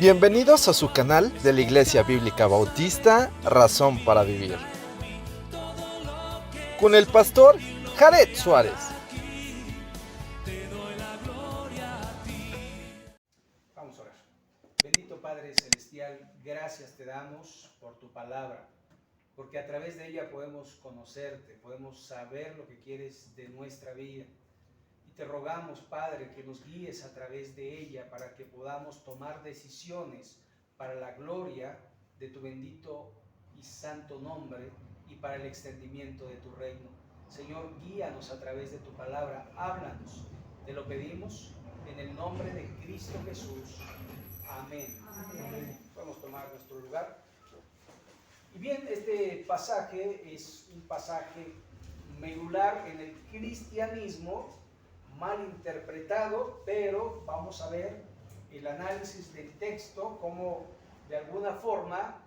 Bienvenidos a su canal de la Iglesia Bíblica Bautista, Razón para Vivir, con el pastor Jared Suárez. Vamos a orar. Bendito Padre Celestial, gracias te damos por tu palabra, porque a través de ella podemos conocerte, podemos saber lo que quieres de nuestra vida. Y te rogamos, Padre, que nos guíes a través de ella para que podamos tomar decisiones para la gloria de tu bendito y santo nombre y para el extendimiento de tu reino. Señor, guíanos a través de tu palabra, háblanos. Te lo pedimos en el nombre de Cristo Jesús. Amén. Amén. Podemos tomar nuestro lugar. Y bien, este pasaje es un pasaje medular en el cristianismo, mal interpretado, pero vamos a ver el análisis del texto, cómo de alguna forma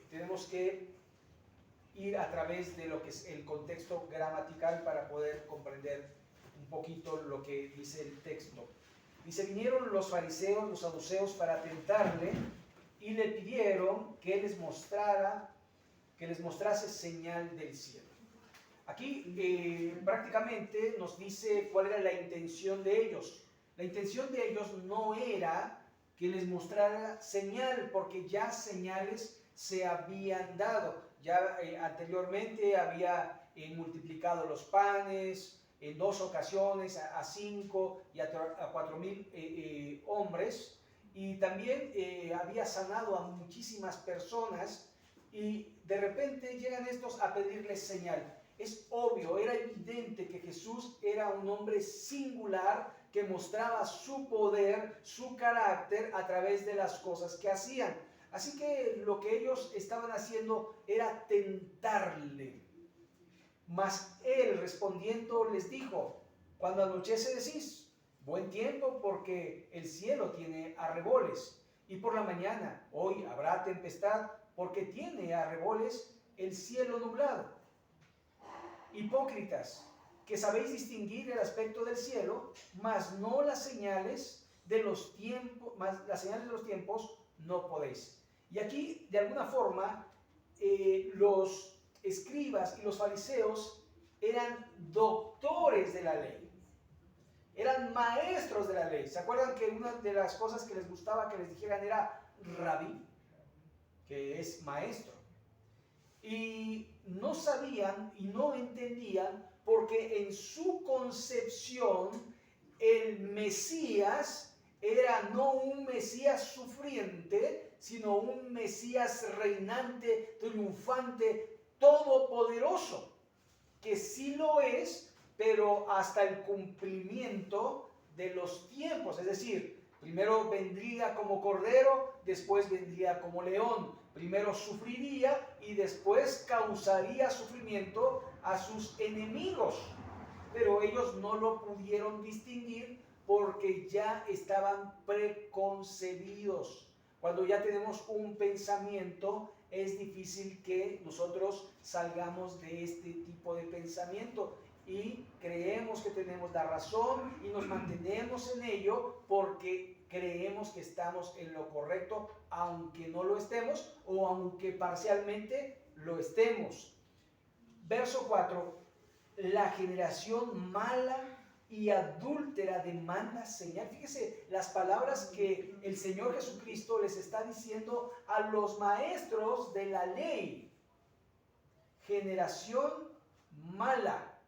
tenemos que ir a través de lo que es el contexto gramatical para poder comprender un poquito lo que dice el texto. Dice: vinieron los fariseos, los saduceos para tentarle y le pidieron que les mostrase señal del cielo. Aquí prácticamente nos dice cuál era la intención de ellos. La intención de ellos no era que les mostrara señal, porque ya señales se habían dado. Ya anteriormente había multiplicado los panes en 2 ocasiones, a 5 y a 4,000 hombres. Y también había sanado a muchísimas personas, y de repente llegan estos a pedirles señal. Es obvio, era evidente que Jesús era un hombre singular que mostraba su poder, su carácter a través de las cosas que hacían. Así que lo que ellos estaban haciendo era tentarle. Mas él respondiendo les dijo: cuando anochece decís, buen tiempo, porque el cielo tiene arreboles, y por la mañana, hoy habrá tempestad, porque tiene arreboles el cielo nublado. Hipócritas, que sabéis distinguir el aspecto del cielo, mas no las señales de los tiempos, no podéis. Y aquí, de alguna forma, los escribas y los fariseos eran doctores de la ley, eran maestros de la ley. ¿Se acuerdan que una de las cosas que les gustaba que les dijeran era rabí, que es maestro? Y no sabían y no entendían, porque en su concepción el Mesías era no un Mesías sufriente, sino un Mesías reinante, triunfante, todopoderoso, que sí lo es, pero hasta el cumplimiento de los tiempos. Es decir, primero vendría como cordero, después vendría como león. Primero sufriría y después causaría sufrimiento a sus enemigos. Pero ellos no lo pudieron distinguir porque ya estaban preconcebidos. Cuando ya tenemos un pensamiento, es difícil que nosotros salgamos de este tipo de pensamiento y creemos que tenemos la razón y nos mantenemos en ello porque creemos que estamos en lo correcto, aunque no lo estemos o aunque parcialmente lo estemos. Verso 4: la generación mala y adúltera demanda señal. Fíjese las palabras que el Señor Jesucristo les está diciendo a los maestros de la ley. Generación mala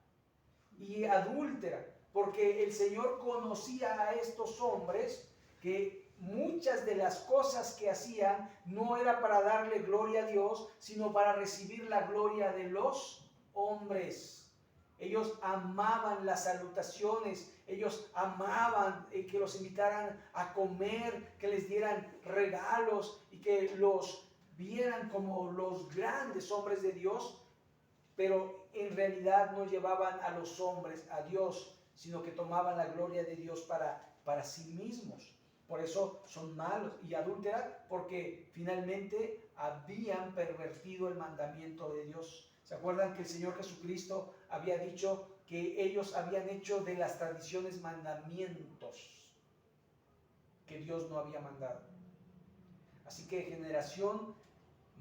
y adúltera, porque el Señor conocía a estos hombres que muchas de las cosas que hacían no era para darle gloria a Dios, sino para recibir la gloria de los hombres. Ellos amaban las salutaciones, ellos amaban que los invitaran a comer, que les dieran regalos y que los vieran como los grandes hombres de Dios, pero en realidad no llevaban a los hombres a Dios, sino que tomaban la gloria de Dios para sí mismos. Por eso son malos. Y adúltera, porque finalmente habían pervertido el mandamiento de Dios. ¿Se acuerdan que el Señor Jesucristo había dicho que ellos habían hecho de las tradiciones mandamientos? que Dios no había mandado. Así que generación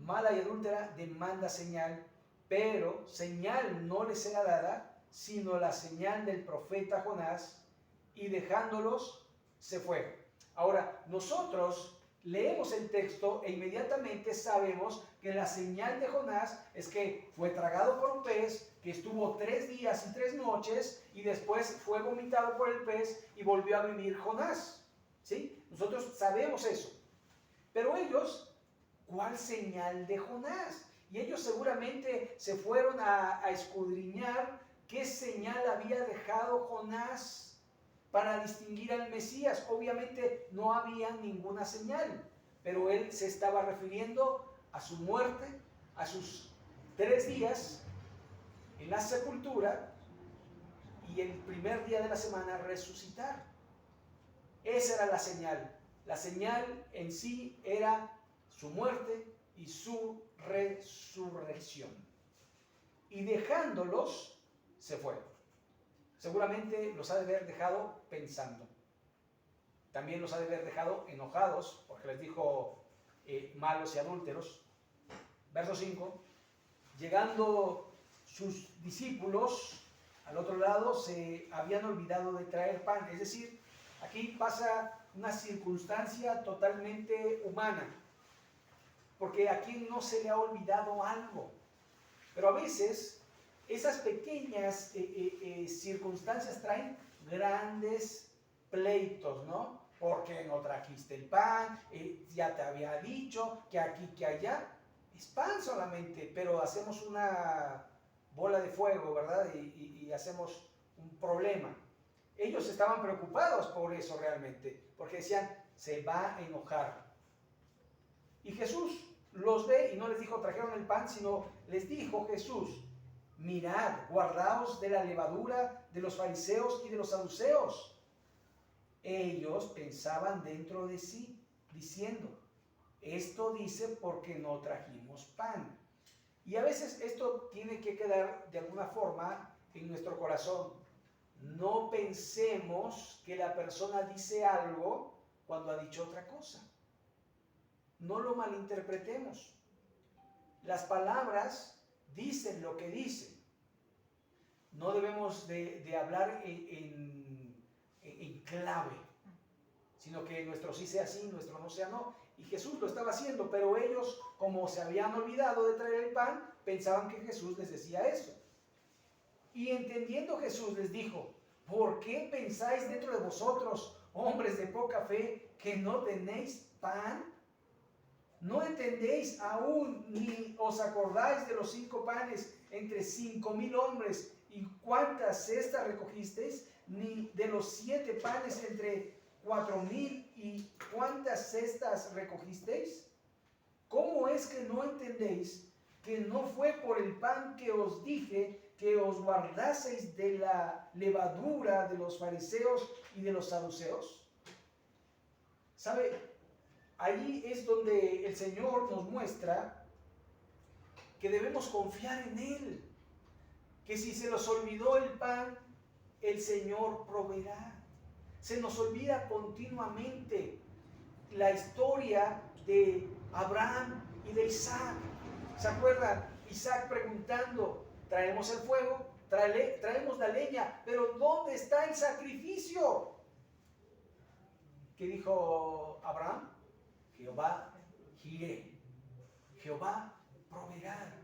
mala y adúltera demanda señal, pero señal no les será dada, sino la señal del profeta Jonás, y dejándolos se fue. Ahora, nosotros leemos el texto e inmediatamente sabemos que la señal de Jonás es que fue tragado por un pez, que estuvo 3 días y 3 noches y después fue vomitado por el pez y volvió a vivir Jonás. ¿Sí? Nosotros sabemos eso. Pero ellos, ¿cuál señal de Jonás? Y ellos seguramente se fueron a escudriñar qué señal había dejado Jonás para distinguir al Mesías. Obviamente no había ninguna señal, pero él se estaba refiriendo a su muerte, a sus 3 días en la sepultura y el primer día de la semana resucitar. Esa era la señal. La señal en sí era su muerte y su resurrección. Y dejándolos, se fue. Seguramente los ha de haber dejado pensando. También los ha de haber dejado enojados, porque les dijo malos y adúlteros. Verso 5. Llegando sus discípulos al otro lado, se habían olvidado de traer pan. Es decir, aquí pasa una circunstancia totalmente humana, porque aquí no se le ha olvidado algo. Pero a veces esas pequeñas circunstancias traen grandes pleitos, ¿no? ¿Por qué no trajiste el pan? Ya te había dicho que aquí, que allá. Es pan solamente, pero hacemos una bola de fuego, ¿verdad? Y hacemos un problema. Ellos estaban preocupados por eso realmente, porque decían, se va a enojar. Y Jesús los ve y no les dijo trajeron el pan, sino les dijo Jesús, mirad, guardaos de la levadura de los fariseos y de los saduceos. Ellos pensaban dentro de sí, diciendo, esto dice porque no trajimos pan. Y a veces esto tiene que quedar de alguna forma en nuestro corazón. No pensemos que la persona dice algo cuando ha dicho otra cosa. No lo malinterpretemos. Las palabras dicen lo que dicen. No debemos de hablar en clave, sino que nuestro sí sea sí, nuestro no sea no. Y Jesús lo estaba haciendo, pero ellos, como se habían olvidado de traer el pan, pensaban que Jesús les decía eso. Y entendiendo Jesús les dijo, ¿por qué pensáis dentro de vosotros, hombres de poca fe, que no tenéis pan? ¿No entendéis aún ni os acordáis de los 5 panes entre 5,000 hombres y cuántas cestas recogisteis? Ni de los 7 panes entre 4,000 y cuántas cestas recogisteis? ¿Cómo es que no entendéis que no fue por el pan que os dije que os guardaseis de la levadura de los fariseos y de los saduceos? ¿Sabe? Ahí es donde el Señor nos muestra que debemos confiar en Él, que si se nos olvidó el pan, el Señor proveerá. Se nos olvida continuamente la historia de Abraham y de Isaac. ¿Se acuerdan? Isaac preguntando, traemos el fuego, traemos la leña, pero ¿dónde está el sacrificio? ¿Qué dijo Abraham? Jehová jiré, Jehová proveerá.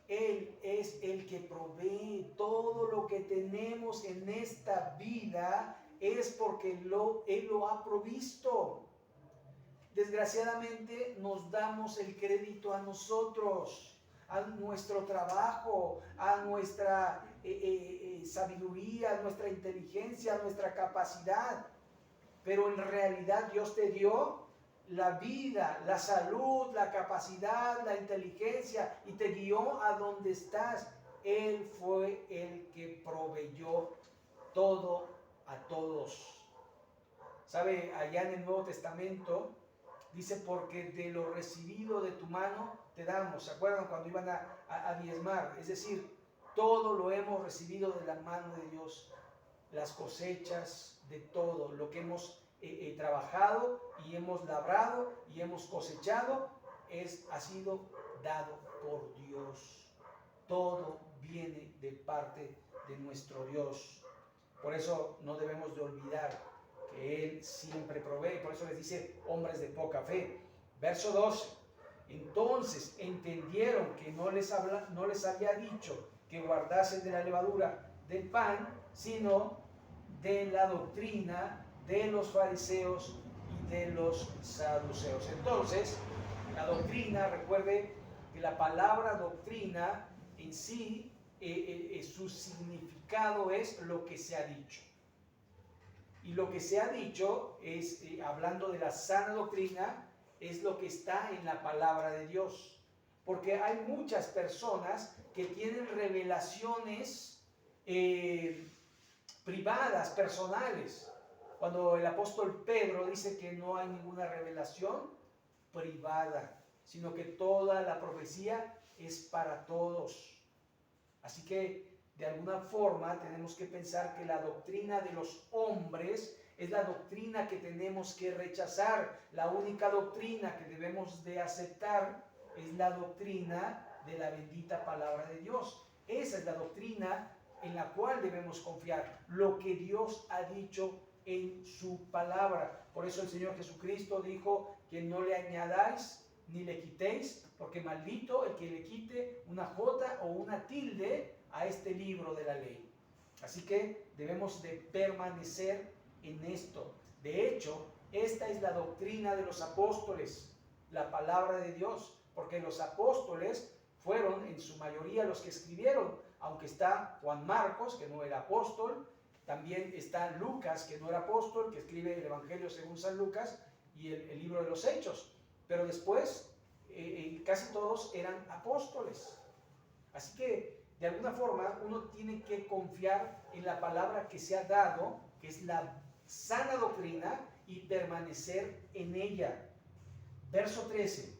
Él es el que provee. Todo lo que tenemos en esta vida es porque Él lo ha provisto. Desgraciadamente nos damos el crédito a nosotros, a nuestro trabajo, a nuestra sabiduría, a nuestra inteligencia, a nuestra capacidad. Pero en realidad Dios te dio la vida, la salud, la capacidad, la inteligencia y te guió a donde estás. Él fue el que proveyó todo a todos. ¿Sabe? Allá en el Nuevo Testamento dice, porque de lo recibido de tu mano te damos. ¿Se acuerdan cuando iban a diezmar? Es decir, todo lo hemos recibido de la mano de Dios. Las cosechas de todo, lo que hemos trabajado y hemos labrado y hemos cosechado, ha sido dado por Dios. Todo viene de parte de nuestro Dios. Por eso no debemos de olvidar que Él siempre provee. Por eso les dice hombres de poca fe. Verso 12. Entonces entendieron que no les había dicho que guardasen de la levadura del pan, sino de la doctrina de los fariseos y de los saduceos. Entonces, la doctrina, recuerde que la palabra doctrina en sí, su significado es lo que se ha dicho. Y lo que se ha dicho es, hablando de la sana doctrina, es lo que está en la palabra de Dios. Porque hay muchas personas que tienen revelaciones privadas, personales. Cuando el apóstol Pedro dice que no hay ninguna revelación privada, sino que toda la profecía es para todos. Así que de alguna forma tenemos que pensar que la doctrina de los hombres es la doctrina que tenemos que rechazar. La única doctrina que debemos de aceptar es la doctrina de la bendita palabra de Dios. Esa es la doctrina en la cual debemos confiar, lo que Dios ha dicho en su palabra. Por eso el Señor Jesucristo dijo que no le añadáis ni le quitéis, porque maldito el que le quite una jota o una tilde a este libro de la ley. Así que debemos de permanecer en esto. De hecho, esta es la doctrina de los apóstoles, la palabra de Dios, porque los apóstoles fueron en su mayoría los que escribieron, aunque está Juan Marcos, que no era apóstol, también está Lucas, que no era apóstol, que escribe el Evangelio según San Lucas y el libro de los Hechos, pero después casi todos eran apóstoles. Así que de alguna forma uno tiene que confiar en la palabra que se ha dado, que es la sana doctrina, y permanecer en ella. Verso 13.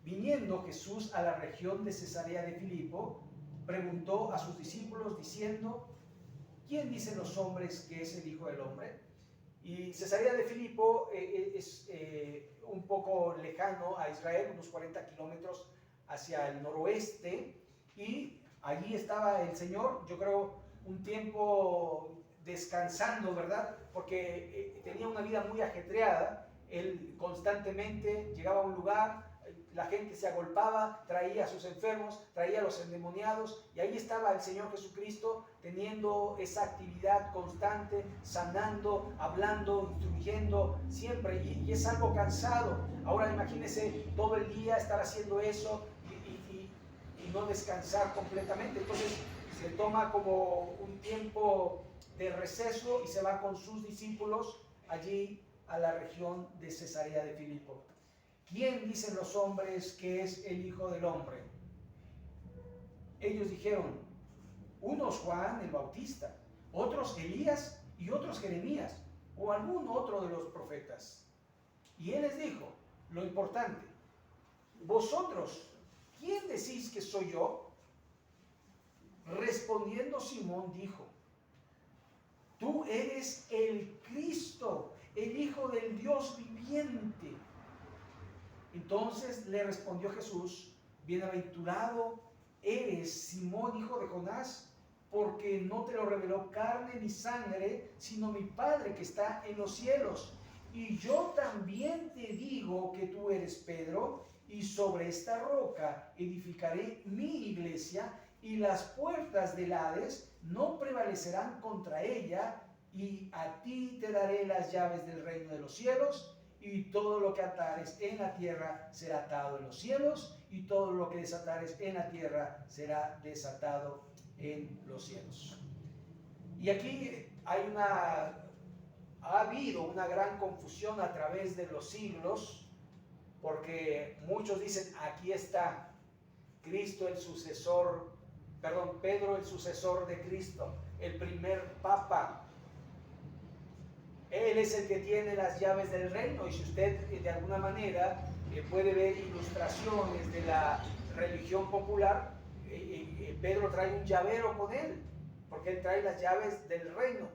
Viniendo Jesús a la región de Cesarea de Filipo, preguntó a sus discípulos diciendo: ¿quién dicen los hombres que es el Hijo del Hombre? Y Cesarea de Filipo es un poco lejano a Israel, unos 40 kilómetros hacia el noroeste, y allí estaba el Señor, yo creo, un tiempo descansando, ¿verdad? Porque tenía una vida muy ajetreada. Él constantemente llegaba a un lugar, la gente se agolpaba, traía a sus enfermos, traía a los endemoniados, y ahí estaba el Señor Jesucristo teniendo esa actividad constante, sanando, hablando, instruyendo siempre, y es algo cansado. Ahora imagínense todo el día estar haciendo eso y no descansar completamente. Entonces se toma como un tiempo de receso y se va con sus discípulos allí a la región de Cesarea de Filipo. ¿Quién dicen los hombres que es el Hijo del Hombre? Ellos dijeron, unos Juan el Bautista, otros Elías y otros Jeremías o algún otro de los profetas. Y él les dijo, lo importante, vosotros, ¿quién decís que soy yo? Respondiendo Simón dijo, tú eres el Cristo, el Hijo del Dios viviente. Entonces le respondió Jesús, bienaventurado eres, Simón, hijo de Jonás, porque no te lo reveló carne ni sangre, sino mi Padre que está en los cielos. Y yo también te digo que tú eres Pedro, y sobre esta roca edificaré mi iglesia, y las puertas del Hades no prevalecerán contra ella, y a ti te daré las llaves del reino de los cielos. Y todo lo que atares en la tierra será atado en los cielos, y todo lo que desatares en la tierra será desatado en los cielos. Y aquí ha habido una gran confusión a través de los siglos, porque muchos dicen, aquí está Cristo el sucesor, Pedro el sucesor de Cristo, el primer papa. Él es el que tiene las llaves del reino, y si usted de alguna manera puede ver ilustraciones de la religión popular, Pedro trae un llavero con él, porque él trae las llaves del reino.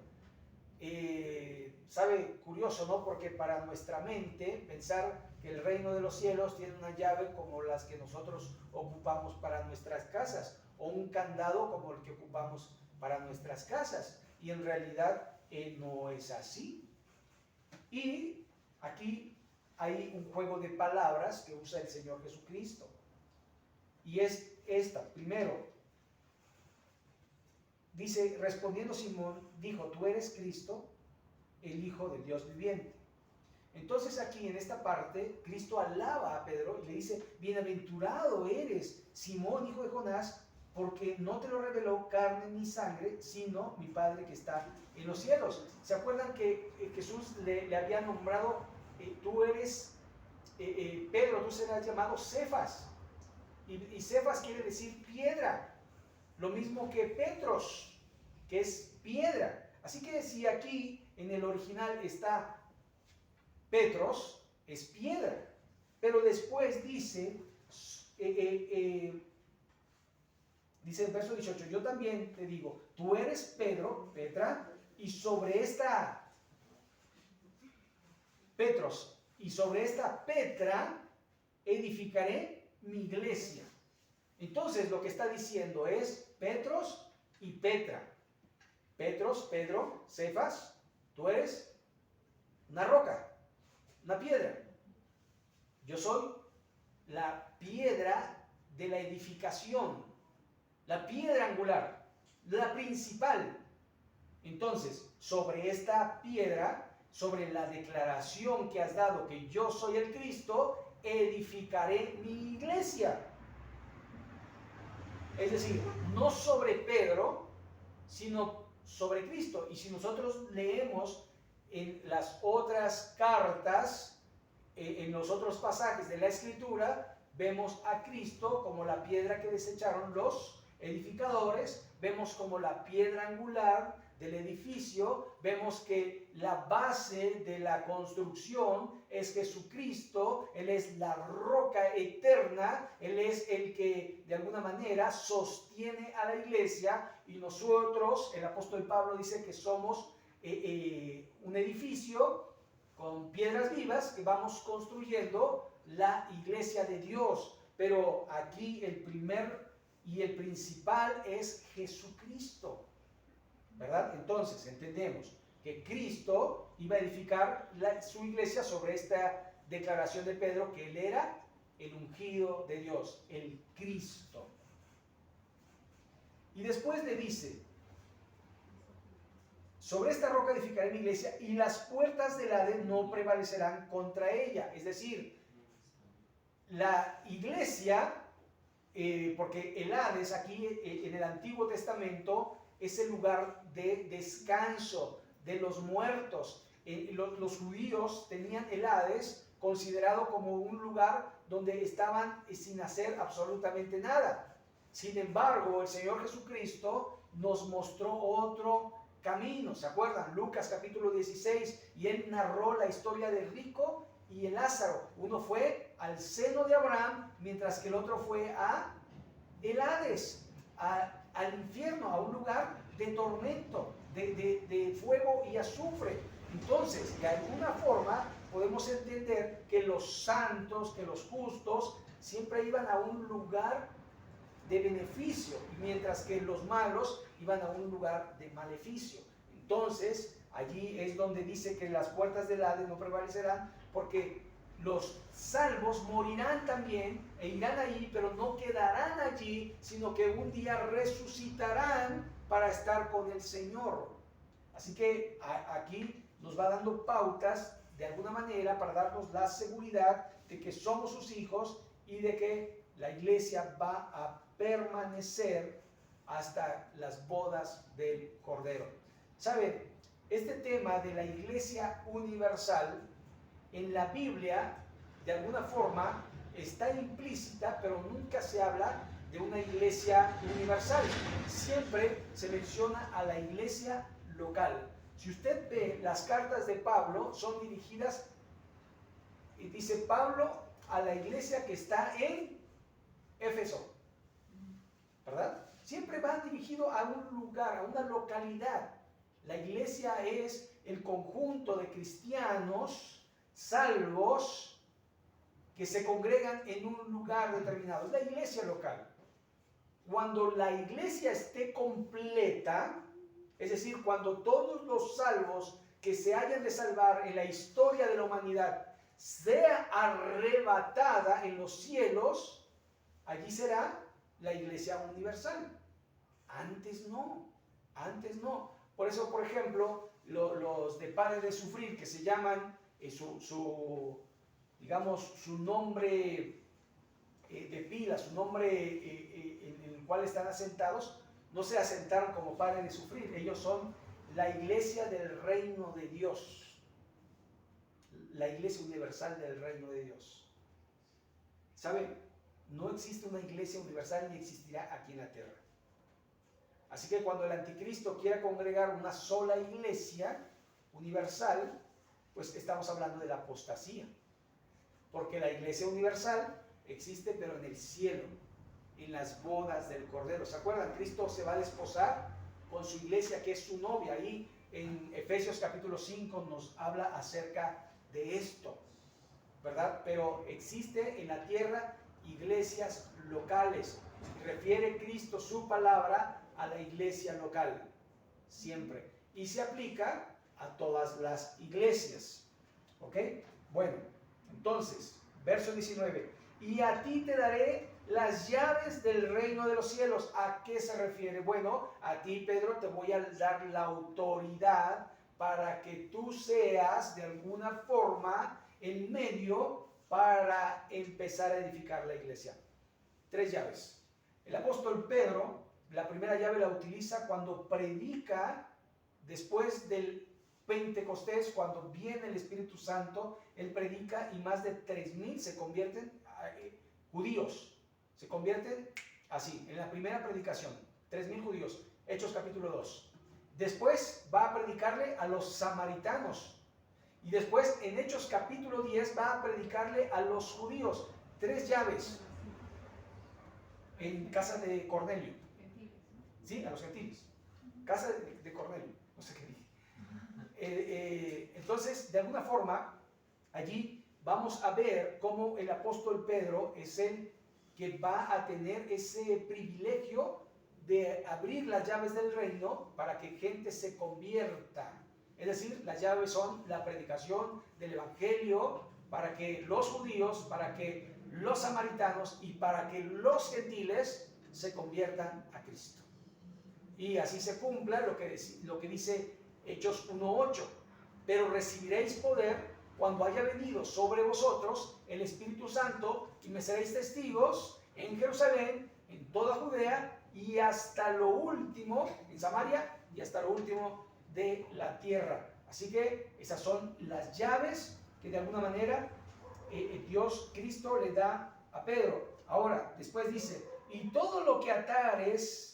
sabe, curioso, ¿no? Porque para nuestra mente pensar que el reino de los cielos tiene una llave como las que nosotros ocupamos para nuestras casas, o un candado como el que ocupamos para nuestras casas, y en realidad no es así. Y aquí hay un juego de palabras que usa el Señor Jesucristo, y es esta. Primero, dice, respondiendo Simón, dijo, tú eres Cristo, el Hijo del Dios viviente. Entonces aquí en esta parte, Cristo alaba a Pedro y le dice, bienaventurado eres, Simón, hijo de Jonás, porque no te lo reveló carne ni sangre, sino mi Padre que está en los cielos. ¿Se acuerdan que Jesús le había nombrado, tú eres Pedro, tú serás llamado Cefas? Y Cefas quiere decir piedra, lo mismo que Petros, que es piedra. Así que si aquí en el original está Petros, es piedra, pero después dice, dice el verso 18, yo también te digo, tú eres Pedro, Petra, y sobre esta Petros, y sobre esta Petra edificaré mi iglesia. Entonces lo que está diciendo es Petros y Petra. Petros, Pedro, Cefas, tú eres una roca, una piedra. Yo soy la piedra de la edificación, la piedra angular, la principal. Entonces, sobre esta piedra, sobre la declaración que has dado que yo soy el Cristo, edificaré mi iglesia. Es decir, no sobre Pedro, sino sobre Cristo. Y si nosotros leemos en las otras cartas, en los otros pasajes de la Escritura, vemos a Cristo como la piedra que desecharon los edificadores, vemos como la piedra angular del edificio, vemos que la base de la construcción es Jesucristo. Él es la roca eterna, Él es el que de alguna manera sostiene a la iglesia, y nosotros, el apóstol Pablo dice que somos un edificio con piedras vivas que vamos construyendo la iglesia de Dios. Pero aquí el primer y el principal es Jesucristo, ¿verdad? Entonces entendemos que Cristo iba a edificar su iglesia sobre esta declaración de Pedro, que él era el ungido de Dios, el Cristo. Y después le dice, sobre esta roca edificaré mi iglesia y las puertas del Hades no prevalecerán contra ella. Es decir, la iglesia, porque el Hades aquí en el Antiguo Testamento es el lugar de descanso de los muertos. Los judíos tenían el Hades considerado como un lugar donde estaban sin hacer absolutamente nada. Sin embargo, el Señor Jesucristo nos mostró otro camino. ¿Se acuerdan? Lucas capítulo 16, y él narró la historia del rico y el Lázaro. Uno fue al seno de Abraham, mientras que el otro fue a el Hades, al infierno, a un lugar de tormento, de fuego y azufre. Entonces, de alguna forma podemos entender que los santos, que los justos, siempre iban a un lugar de beneficio, mientras que los malos iban a un lugar de maleficio. Entonces, allí es donde dice que las puertas del Hades no prevalecerán, porque los salvos morirán también e irán ahí, pero no quedarán allí, sino que un día resucitarán para estar con el Señor. Así que aquí nos va dando pautas de alguna manera para darnos la seguridad de que somos sus hijos y de que la iglesia va a permanecer hasta las bodas del Cordero. ¿Sabe? Este tema de la iglesia universal en la Biblia, de alguna forma, está implícita, pero nunca se habla de una iglesia universal. Siempre se menciona a la iglesia local. Si usted ve las cartas de Pablo, son dirigidas, y dice Pablo a la iglesia que está en Éfeso, ¿verdad? Siempre van dirigidos a un lugar, a una localidad. La iglesia es el conjunto de cristianos salvos que se congregan en un lugar determinado. Es la iglesia local. Cuando la iglesia esté completa, es decir, cuando todos los salvos que se hayan de salvar en la historia de la humanidad sea arrebatada en los cielos, allí será la iglesia universal. Antes no, antes no. Por eso, por ejemplo, los de Pare de Sufrir, que se llaman, digamos, su nombre de pila, su nombre en el cual están asentados, no se asentaron como Pare de Sufrir. Ellos son la iglesia del reino de Dios, la iglesia universal del reino de Dios. ¿Saben? No existe una iglesia universal ni existirá aquí en la tierra. Así que cuando el anticristo quiera congregar una sola iglesia universal, pues estamos hablando de la apostasía. Porque la iglesia universal existe pero en el cielo, en las bodas del Cordero. ¿Se acuerdan? Cristo se va a desposar con su iglesia, que es su novia. Ahí en Efesios capítulo 5 nos habla acerca de esto, ¿verdad? Pero existe en la tierra iglesias locales. Refiere Cristo su palabra a la iglesia local, siempre. Y se aplica a todas las iglesias. ¿Ok? Bueno, entonces, verso 19. Y a ti te daré las llaves del reino de los cielos. ¿A qué se refiere? Bueno, a ti, Pedro, te voy a dar la autoridad para que tú seas de alguna forma el medio para empezar a edificar la iglesia. 3 llaves. El apóstol Pedro, la primera llave la utiliza cuando predica después del Pentecostés, cuando viene el Espíritu Santo. Él predica y más de 3,000 se convierten judíos. Se convierten así, en la primera predicación. 3,000 judíos. Hechos capítulo 2. Después va a predicarle a los samaritanos. Y después en Hechos capítulo 10 va a predicarle a los judíos. 3 llaves. En casa de Cornelio. Sí, a los gentiles. Casa de Cornelio. No sé qué dije. Entonces, de alguna forma, allí vamos a ver cómo el apóstol Pedro es el que va a tener ese privilegio de abrir las llaves del reino para que gente se convierta. Es decir, las llaves son la predicación del evangelio para que los judíos, para que los samaritanos y para que los gentiles se conviertan a Cristo. Y así se cumpla lo que dice Hechos 1:8. Pero recibiréis poder cuando haya venido sobre vosotros el Espíritu Santo y me seréis testigos en Jerusalén, en toda Judea y hasta lo último, en Samaria y hasta lo último de la tierra. Así que esas son las llaves que de alguna manera Dios, Cristo, le da a Pedro. Ahora, después dice, y todo lo que atares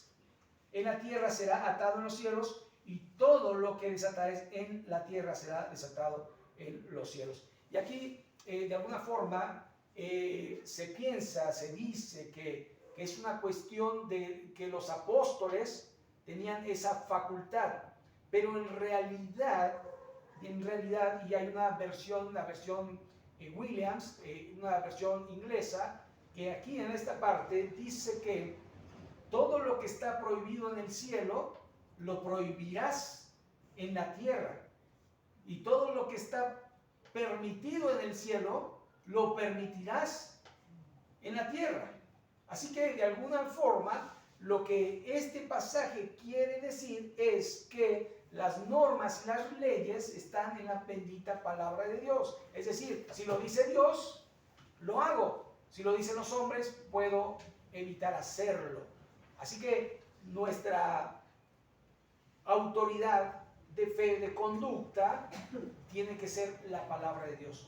en la tierra será atado en los cielos, y todo lo que desatares en la tierra será desatado en los cielos. Y aquí, de alguna forma, se piensa, se dice que es una cuestión de que los apóstoles tenían esa facultad, pero en realidad, y hay una versión Williams, una versión inglesa, que aquí en esta parte dice que todo lo que está prohibido en el cielo, lo prohibirás en la tierra. Y todo lo que está permitido en el cielo, lo permitirás en la tierra. Así que de alguna forma, lo que este pasaje quiere decir es que las normas y las leyes están en la bendita palabra de Dios. Es decir, si lo dice Dios, lo hago. Si lo dicen los hombres, puedo evitar hacerlo. Así que nuestra autoridad de fe, de conducta, tiene que ser la palabra de Dios,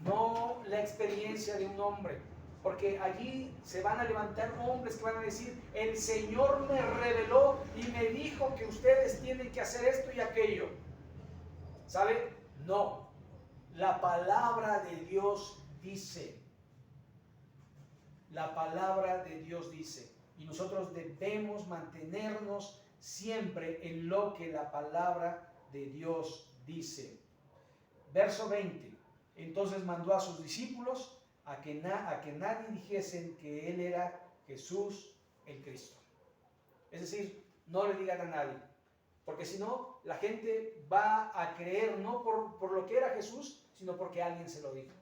no la experiencia de un hombre, porque allí se van a levantar hombres que van a decir, el Señor me reveló y me dijo que ustedes tienen que hacer esto y aquello. ¿Sabe? No, la palabra de Dios dice, la palabra de Dios dice, y nosotros debemos mantenernos siempre en lo que la palabra de Dios dice. Verso 20. Entonces mandó a sus discípulos a que nadie dijesen que él era Jesús el Cristo. Es decir, no le digan a nadie, porque si no, la gente va a creer no por lo que era Jesús, sino porque alguien se lo dijo.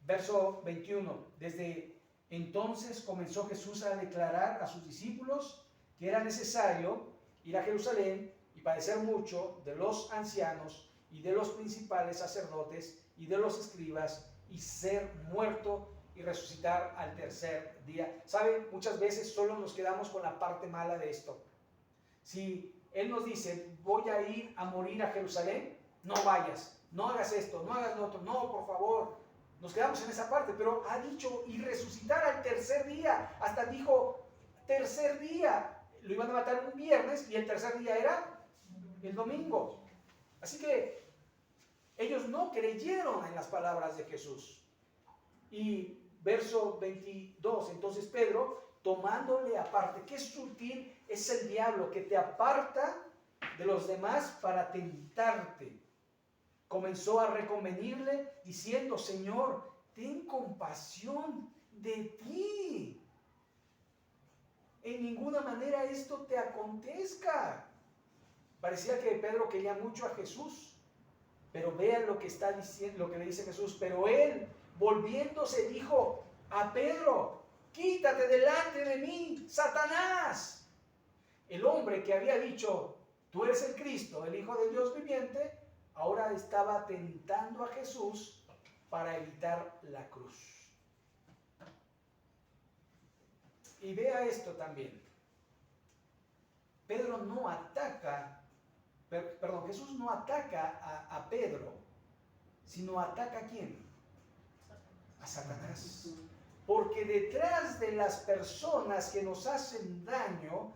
Verso 21. Desde entonces comenzó Jesús a declarar a sus discípulos que era necesario ir a Jerusalén y padecer mucho de los ancianos y de los principales sacerdotes y de los escribas y ser muerto y resucitar al tercer día. ¿Saben? Muchas veces solo nos quedamos con la parte mala de esto. Si Él nos dice, voy a ir a morir a Jerusalén, no vayas, no hagas esto, no hagas lo otro, no, por favor. Nos quedamos en esa parte, pero ha dicho, y resucitar al tercer día. Hasta dijo, tercer día. Lo iban a matar un viernes y el tercer día era el domingo. Así que ellos no creyeron en las palabras de Jesús. Y verso 22, entonces Pedro, tomándole aparte, qué sutil es el diablo que te aparta de los demás para tentarte. Comenzó a reconvenirle diciendo, Señor, ten compasión de ti. En ninguna manera esto te acontezca. Parecía que Pedro quería mucho a Jesús, pero vean lo que está diciendo, lo que le dice Jesús. Pero él, volviéndose, dijo a Pedro, quítate delante de mí, Satanás. El hombre que había dicho, tú eres el Cristo, el Hijo de Dios viviente, ahora estaba tentando a Jesús para evitar la cruz. Y vea esto también. Pedro no ataca, perdón, Jesús no ataca a Pedro, sino ataca ¿a quién? A Satanás. Porque detrás de las personas que nos hacen daño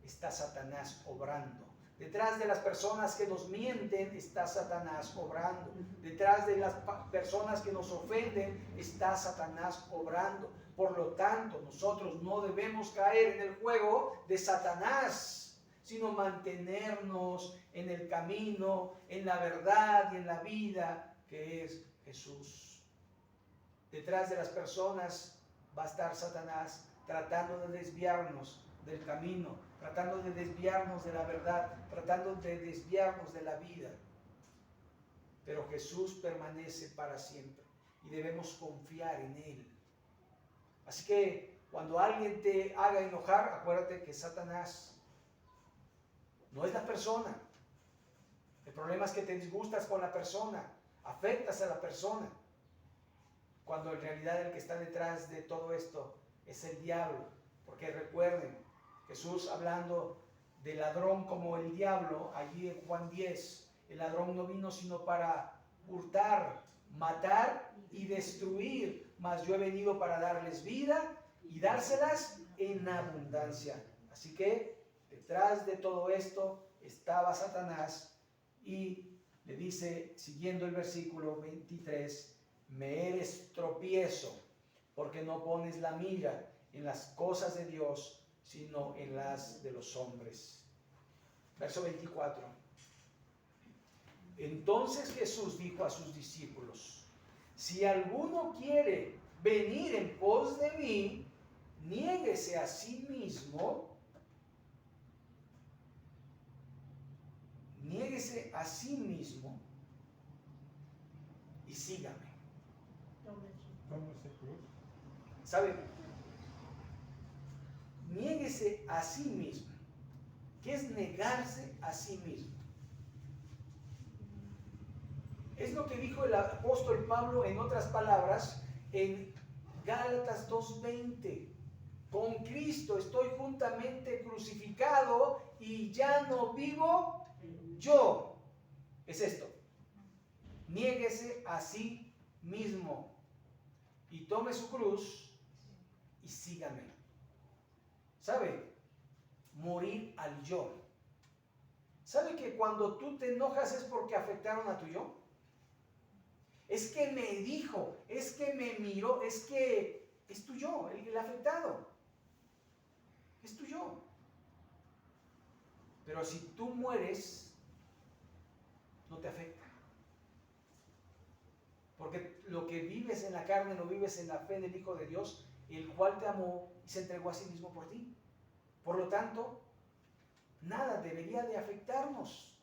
está Satanás obrando. Detrás de las personas que nos mienten está Satanás obrando. Detrás de las personas que nos ofenden está Satanás obrando. Por lo tanto, nosotros no debemos caer en el juego de Satanás, sino mantenernos en el camino, en la verdad y en la vida que es Jesús. Detrás de las personas va a estar Satanás tratando de desviarnos del camino, tratando de desviarnos de la verdad, tratando de desviarnos de la vida. Pero Jesús permanece para siempre y debemos confiar en Él. Así que cuando alguien te haga enojar, acuérdate que Satanás no es la persona. El problema es que te disgustas con la persona, afectas a la persona, cuando en realidad el que está detrás de todo esto es el diablo. Porque recuerden, Jesús hablando del ladrón como el diablo, allí en Juan 10, el ladrón no vino sino para hurtar, matar y destruir, mas yo he venido para darles vida y dárselas en abundancia. Así que detrás de todo esto estaba Satanás y le dice, siguiendo el versículo 23, me eres tropiezo porque no pones la mira en las cosas de Dios, sino en las de los hombres. Verso 24. Entonces Jesús dijo a sus discípulos, si alguno quiere venir en pos de mí, niéguese a sí mismo, y sígame. ¿Sabe? Niéguese a sí mismo. ¿Qué es negarse a sí mismo? Es lo que dijo el apóstol Pablo en otras palabras en Gálatas 2:20. Con Cristo estoy juntamente crucificado y ya no vivo yo. Es esto. Niéguese a sí mismo y tome su cruz y sígame. ¿Sabe? Morir al yo. ¿Sabe que cuando tú te enojas es porque afectaron a tu yo? Es que me dijo, es que me miró, es que es tu yo, el afectado. Es tu yo. Pero si tú mueres, no te afecta. Porque lo que vives en la carne lo vives en la fe del Hijo de Dios, el cual te amó y se entregó a sí mismo por ti. Por lo tanto, nada debería de afectarnos.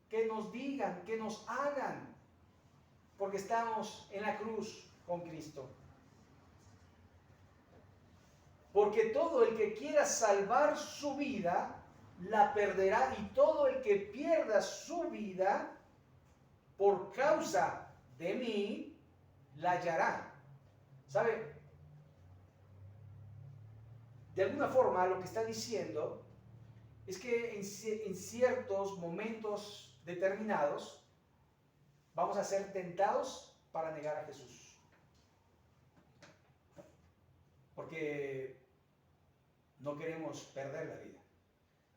Que nos digan, que nos hagan, porque estamos en la cruz con Cristo. Porque todo el que quiera salvar su vida, la perderá, y todo el que pierda su vida por causa de mí, la hallará. ¿Sabe? De alguna forma lo que está diciendo es que en ciertos momentos determinados vamos a ser tentados para negar a Jesús. Porque no queremos perder la vida.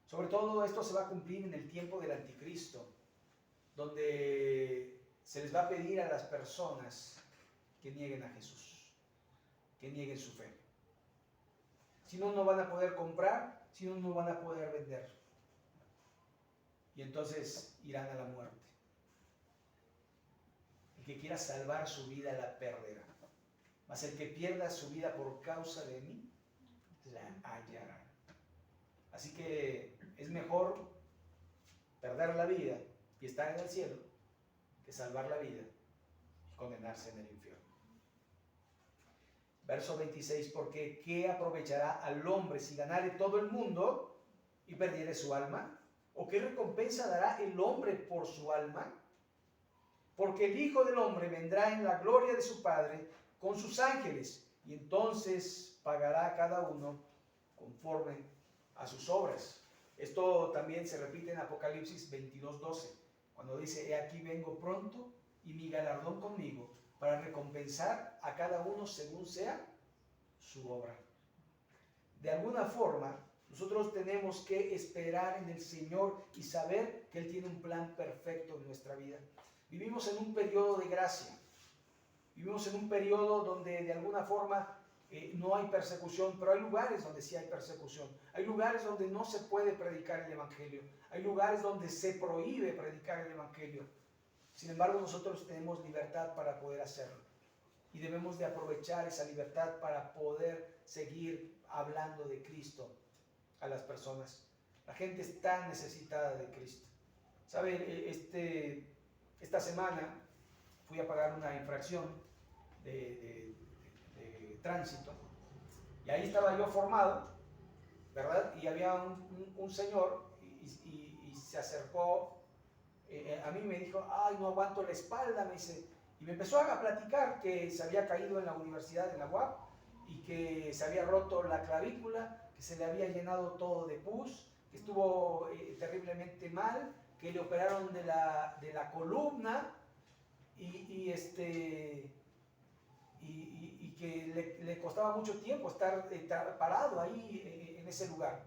Sobre todo esto se va a cumplir en el tiempo del anticristo, donde se les va a pedir a las personas que nieguen a Jesús, que nieguen su fe. Si no, no van a poder comprar, si no, no van a poder vender. Y entonces irán a la muerte. El que quiera salvar su vida la perderá. Mas el que pierda su vida por causa de mí, la hallará. Así que es mejor perder la vida y estar en el cielo que salvar la vida y condenarse en el infierno. Verso 26, porque ¿qué aprovechará al hombre si ganare todo el mundo y perdiere su alma? ¿O qué recompensa dará el hombre por su alma? Porque el Hijo del Hombre vendrá en la gloria de su Padre con sus ángeles, y entonces pagará a cada uno conforme a sus obras. Esto también se repite en Apocalipsis 22:12, cuando dice: he aquí vengo pronto y mi galardón conmigo, para recompensar a cada uno según sea su obra. De alguna forma, nosotros tenemos que esperar en el Señor y saber que Él tiene un plan perfecto en nuestra vida. Vivimos en un periodo de gracia. Vivimos en un periodo donde de alguna forma no hay persecución, pero hay lugares donde sí hay persecución. Hay lugares donde no se puede predicar el Evangelio. Hay lugares donde se prohíbe predicar el Evangelio. Sin embargo, nosotros tenemos libertad para poder hacerlo. Y debemos de aprovechar esa libertad para poder seguir hablando de Cristo a las personas. La gente está necesitada de Cristo. ¿Saben? Esta semana fui a pagar una infracción de tránsito, y ahí estaba yo formado, ¿verdad? Y había un señor y se acercó a mí, me dijo: ay, no aguanto la espalda, me dice, y me empezó a platicar que se había caído en la universidad, en la UAP, y que se había roto la clavícula, que se le había llenado todo de pus, que estuvo terriblemente mal, que le operaron de la columna, y que le costaba mucho tiempo estar parado ahí en ese lugar.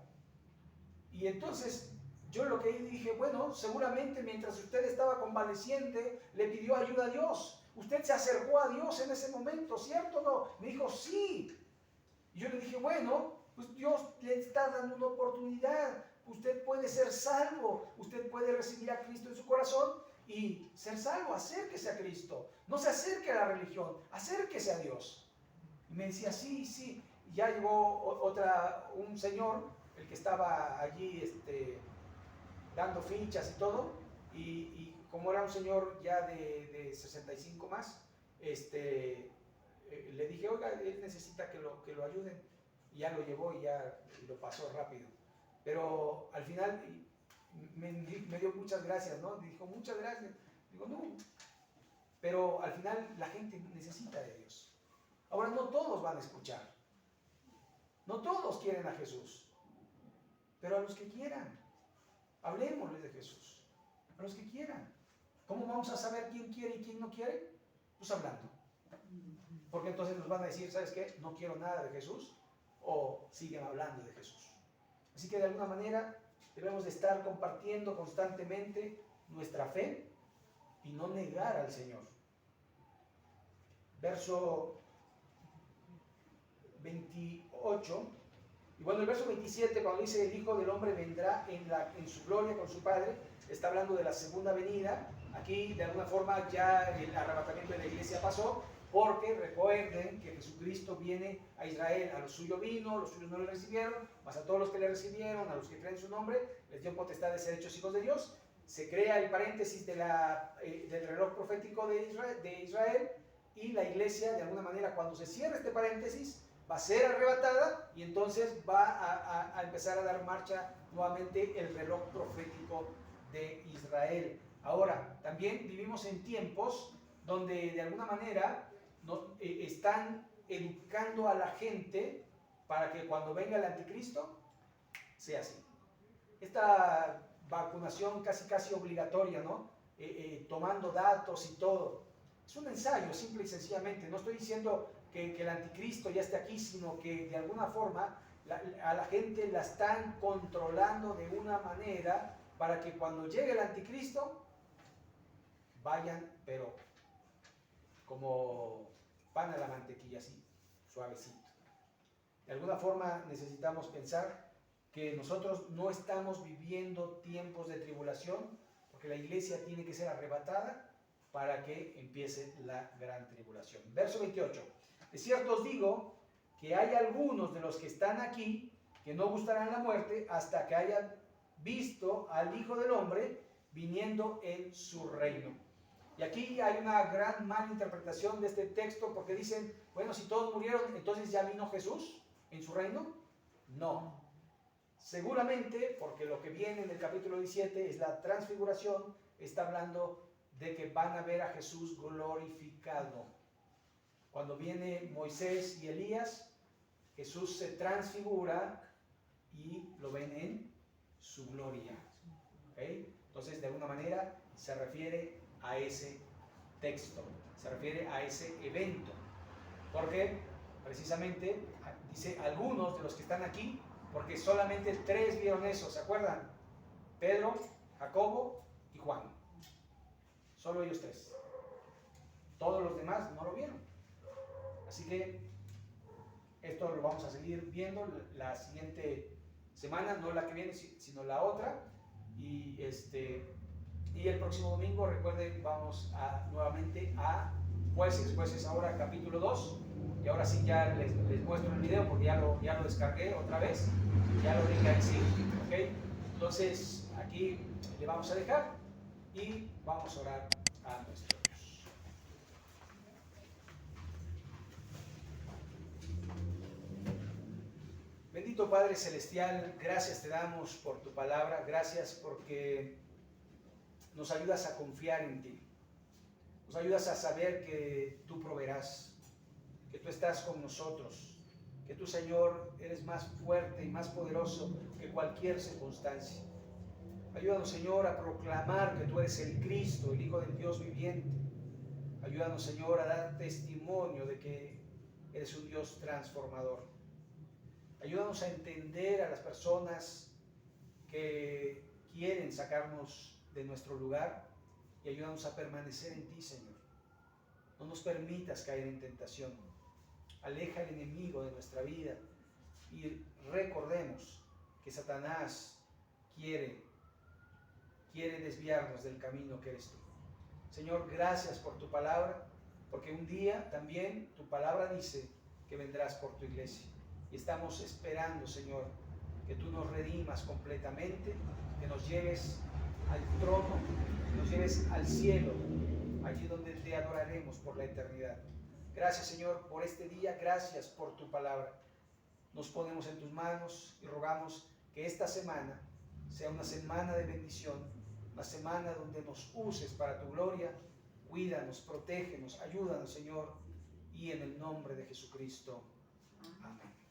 Y entonces yo lo que dije: bueno, seguramente mientras usted estaba convaleciente le pidió ayuda a Dios. Usted se acercó a Dios en ese momento, ¿cierto o no? Me dijo: sí. Y yo le dije: bueno, pues Dios le está dando una oportunidad. Usted puede ser salvo, usted puede recibir a Cristo en su corazón y ser salvo. Acérquese a Cristo, no se acerque a la religión, acérquese a Dios. Y me decía: sí, sí. Y ya llegó un señor, el que estaba allí dando fichas y todo, y como era un señor ya de 65 más, le dije: oiga, él necesita que lo ayuden. Y ya lo llevó y ya lo pasó rápido. Pero al final me dio muchas gracias, ¿no? Dijo: muchas gracias. Digo: no. Pero al final la gente necesita de Dios. Ahora, no todos van a escuchar. No todos quieren a Jesús. Pero a los que quieran, hablemosles de Jesús. A los que quieran. ¿Cómo vamos a saber quién quiere y quién no quiere? Pues hablando. Porque entonces nos van a decir: ¿sabes qué? No quiero nada de Jesús. O siguen hablando de Jesús. Así que de alguna manera debemos de estar compartiendo constantemente nuestra fe y no negar al Señor. Verso 28 Y bueno, el verso 27, cuando dice el Hijo del Hombre vendrá en su gloria con su Padre, está hablando de la segunda venida. Aquí de alguna forma ya el arrebatamiento de la iglesia pasó, porque recuerden que Jesucristo viene a Israel, a los suyos vino, los suyos no le recibieron, mas a todos los que le recibieron, a los que creen en su nombre, les dio potestad de ser hechos hijos de Dios. Se crea el paréntesis del reloj profético de Israel, y la iglesia de alguna manera, cuando se cierra este paréntesis, va a ser arrebatada, y entonces va a empezar a dar marcha nuevamente el reloj profético de Israel. Ahora, también vivimos en tiempos donde de alguna manera están educando a la gente para que cuando venga el anticristo sea así. Esta vacunación casi obligatoria, ¿no? Tomando datos y todo. Es un ensayo, simple y sencillamente. No estoy diciendo que el anticristo ya esté aquí, sino que de alguna forma a la gente la están controlando de una manera para que cuando llegue el anticristo vayan, pero como pan a la mantequilla, así, suavecito. De alguna forma necesitamos pensar que nosotros no estamos viviendo tiempos de tribulación, porque la iglesia tiene que ser arrebatada para que empiece la gran tribulación. Verso 28. De cierto os digo que hay algunos de los que están aquí que no gustarán la muerte hasta que hayan visto al Hijo del Hombre viniendo en su reino. Y aquí hay una gran mala interpretación de este texto, porque dicen, bueno, si todos murieron, entonces ya vino Jesús en su reino. No. Seguramente, porque lo que viene en el capítulo 17 es la transfiguración, está hablando de que van a ver a Jesús glorificado. Cuando viene Moisés y Elías, Jesús se transfigura y lo ven en su gloria. ¿Okay? Entonces, de alguna manera, se refiere a ese texto, se refiere a ese evento, porque precisamente dice algunos de los que están aquí, porque solamente 3 vieron eso, ¿se acuerdan? Pedro, Jacobo y Juan, solo ellos 3, todos los demás no lo vieron. Así que esto lo vamos a seguir viendo la siguiente semana, no la que viene, sino la otra, y el próximo domingo, recuerden, vamos nuevamente a Jueces ahora capítulo 2, y ahora sí ya les muestro el video porque ya lo descargué otra vez, ya lo dejé en sí, ¿ok? Entonces aquí le vamos a dejar y vamos a orar a nuestro Dios. Bendito Padre Celestial, gracias te damos por tu palabra, gracias porque nos ayudas a confiar en ti, nos ayudas a saber que tú proveerás, que tú estás con nosotros, que tú, Señor, eres más fuerte y más poderoso que cualquier circunstancia. Ayúdanos, Señor, a proclamar que tú eres el Cristo, el Hijo del Dios viviente. Ayúdanos, Señor, a dar testimonio de que eres un Dios transformador. Ayúdanos a entender a las personas que quieren sacarnos de nuestro lugar, y ayúdanos a permanecer en ti, Señor. No nos permitas caer en tentación. Aleja al enemigo de nuestra vida, y recordemos que Satanás quiere desviarnos del camino que eres tú. Señor, gracias por tu palabra, porque un día también tu palabra dice que vendrás por tu iglesia, y estamos esperando, Señor, que tú nos redimas completamente, que nos lleves al trono, que nos lleves al cielo, allí donde te adoraremos por la eternidad. Gracias, Señor, por este día, gracias por tu palabra. Nos ponemos en tus manos y rogamos que esta semana sea una semana de bendición, una semana donde nos uses para tu gloria. Cuídanos, protégenos, ayúdanos, Señor, y en el nombre de Jesucristo. Amén.